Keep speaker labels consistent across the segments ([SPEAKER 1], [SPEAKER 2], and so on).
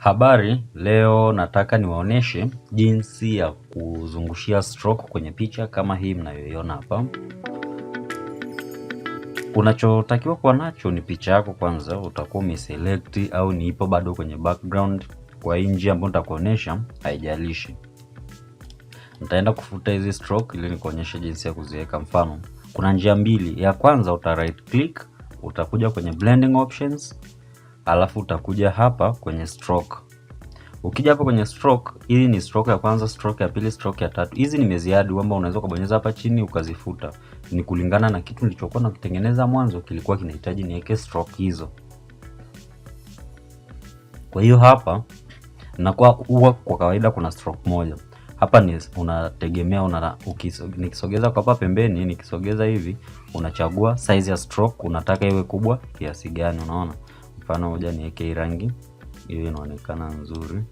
[SPEAKER 1] Habari, leo nataka niwaoneshe jinsi ya kuzungushia stroke kwenye picha kama hii mnayoiona hapa. Unachotakiwa kuwa nacho ni picha yako kwanza, utakuwa umeselect au ni ipo bado kwenye background. Kwa hii njia ambayo nitakuonesha haijalishi. Nitaenda kufuta hizi stroke ili nikuonyeshe jinsi ya kuziweka. Mfano, kuna njia mbili. Ya kwanza uta right click, utakuja kwenye blending options, alafu utakuja hapa kwenye stroke. Ukija hapa kwenye stroke, hii ni stroke ya kwanza, stroke ya pili, stroke ya tatu. Hizi nimeziadi kwamba unaweza kubonyeza hapa chini ukazifuta. Ni kulingana na kitu nilichokuwa nakitengeneza mwanzo kilikuwa kinahitaji niweke stroke hizo. Kwa hiyo hapa nakuwa huwa kwa kawaida kuna stroke moja. Hapa ni unategemea nikisogeza kwa hapa pembeni, nikisogeza hivi, unachagua size ya stroke unataka iwe kubwa kiasi gani, unaona? Mfano moja niweke rangi hiyo inaonekana nzuri.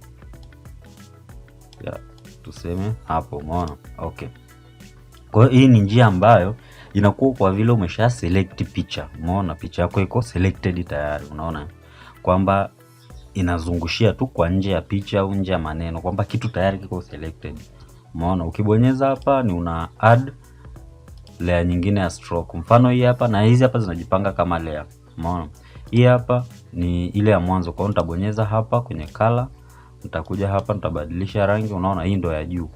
[SPEAKER 1] Ya, tuseme hapo, umeona? Okay. Kwa hiyo hii ni njia ambayo inakuwa kwa vile umesha select picha. Umeona picha yako iko selected tayari, unaona? Kwamba inazungushia tu kwa nje ya picha au nje ya maneno, kwamba kitu tayari kiko selected. Umeona? Ukibonyeza hapa ni una add layer nyingine ya stroke. Mfano hii hapa na hizi hapa zinajipanga kama layer. Umeona? Hii hapa ni ile ya mwanzo. Kwa hiyo nitabonyeza hapa kwenye color, nitakuja hapa nitabadilisha rangi, unaona hii ndo ya juu.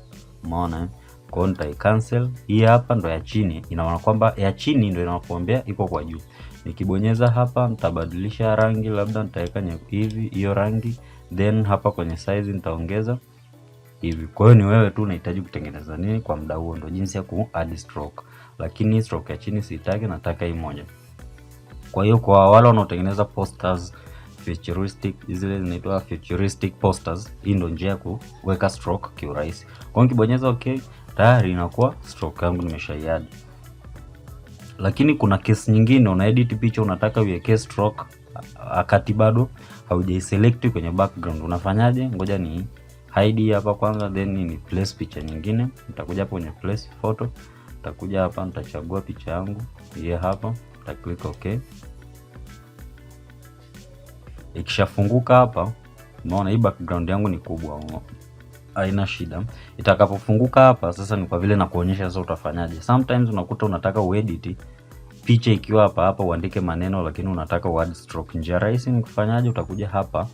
[SPEAKER 1] Umeona? Kwa hiyo nitai cancel. Hii hapa ndo ya chini. Inaona kwamba ya chini ndo inakuambia iko kwa juu. Nikibonyeza hapa nitabadilisha rangi, labda nitaweka hivi hiyo rangi, then hapa kwenye size nitaongeza hivi. Kwa hiyo ni wewe tu unahitaji kutengeneza nini kwa muda huo, ndo jinsi ya ku add stroke. Lakini stroke ya chini sitaki, nataka hii moja. Kwa hiyo kwa wale wanaotengeneza posters futuristic, zile zinaitwa futuristic posters, hii ndio njia ya kuweka stroke kiurahisi. Kwa hiyo nikibonyeza okay, tayari inakuwa stroke yangu nimeshaiadd. Lakini kuna case nyingine, una edit picha unataka uweke stroke akati bado haujaiselect kwenye background. Unafanyaje? Ngoja ni hide hapa kwanza, then ni place picha nyingine. Nitakuja hapo kwenye place photo, nitakuja hapa nitachagua picha yangu hii hapa, nita click okay. Ikishafunguka hapa, unaona hii background yangu ni kubwa, haina shida. Itakapofunguka hapa sasa, ni kwa vile na kuonyesha sasa utafanyaje. Sometimes unakuta unataka uedit picha ikiwa hapa uandike maneno, lakini unataka uadd stroke. Njia rahisi ni kufanyaje? Utakuja hapa,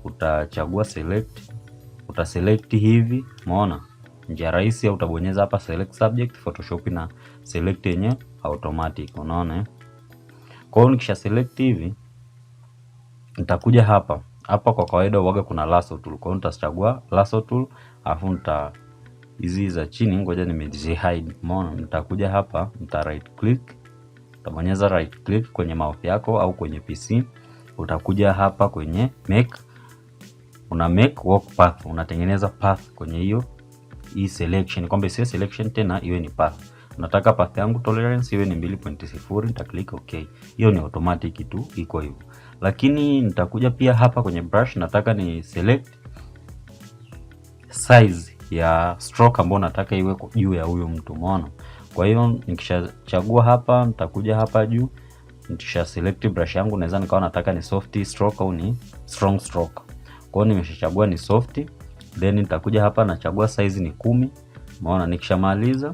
[SPEAKER 1] utachagua select, utaselect hivi, umeona? Njia rahisi, au utabonyeza hapa select subject, Photoshop na select yenye automatic, unaona? Kwa hiyo nikisha select hivi, nitakuja hapa. Hapa kwa kawaida huaga kuna lasso tool. Kwa hiyo nitachagua lasso tool, afu hizi za chini ngoja nimezi hide. Umeona? Nitakuja hapa, nita right click. Utabonyeza right click kwenye mouse yako au kwenye PC. Utakuja hapa kwenye make. Una make walk path. Unatengeneza path kwenye hii selection. Kwamba isiwe selection tena, iwe ni path. Nataka path yangu tolerance iwe ni 2.0, nita click okay. Hiyo ni automatic tu, iko hivyo. Lakini nitakuja pia hapa kwenye brush, nataka ni select size ya stroke ambayo nataka iwe juu ya huyo mtu, umeona? Kwa hiyo nikishachagua hapa, nitakuja hapa juu, nikisha select brush yangu, naweza nikawa nataka ni soft stroke au ni strong stroke. Kwa hiyo nimeshachagua ni soft, then nitakuja hapa nachagua size ni 10, umeona? Nikishamaliza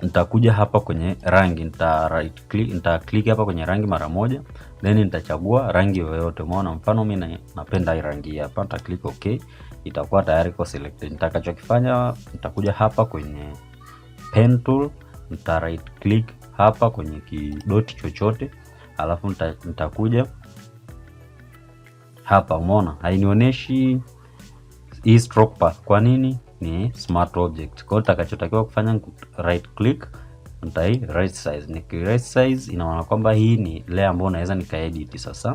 [SPEAKER 1] nitakuja hapa kwenye rangi, nita click hapa kwenye rangi mara moja, then nitachagua rangi yoyote, umeona? Mfano mimi napenda hii rangi hapa, nita click okay, itakuwa tayari kwa selected. Nitakachokifanya, nitakuja hapa kwenye pen tool, nita right click hapa kwenye kidoti chochote, alafu nitakuja hapa, umeona? Hainionyeshi hii stroke path. Kwa nini? Ni smart object. Kwa hiyo nitakachotakiwa kufanya right click, nitai right size. Niki right size inaona kwamba hii ni layer ambayo naweza nikaedit. Sasa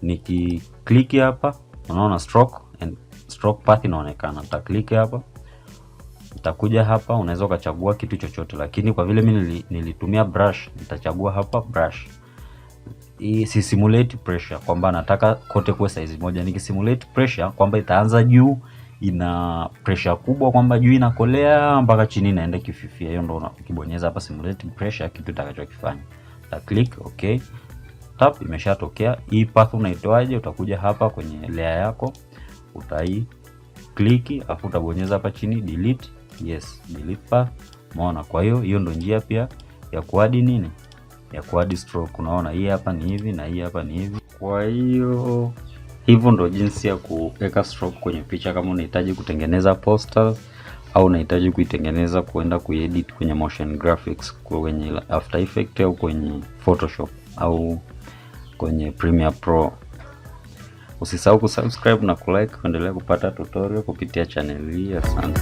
[SPEAKER 1] niki click hapa, unaona stroke path inaonekana. Nita click hapa, nitakuja hapa, unaweza ukachagua kitu chochote, lakini kwa vile mimi nilitumia brush, nitachagua hapa brush. Hii si simulate pressure kwamba nataka kote kwa size moja. Nikisimulate pressure kwamba itaanza juu ina pressure kubwa, kwamba juu inakolea mpaka chini inaenda kififia. Hiyo ndo ukibonyeza hapa simulate pressure, kitu itakachokifanya. Ta click okay. tap imeshatokea. Hii path unaitoaje? Utakuja hapa kwenye layer yako, utai click afu utabonyeza hapa chini delete. Yes, delete path. Umeona? Kwa hiyo ndo njia pia ya kuadd nini, ya kuadd stroke. Unaona hii hapa ni hivi na hii hapa ni hivi. Kwa hiyo hivyo ndo jinsi ya kuweka stroke kwenye picha, kama unahitaji kutengeneza posters au unahitaji kuitengeneza kuenda kuedit kwenye motion graphics, kwenye After Effects au kwenye Photoshop au kwenye Premiere Pro. Usisahau kusubscribe na kulike kuendelea kupata tutorial kupitia channel hii. Asante.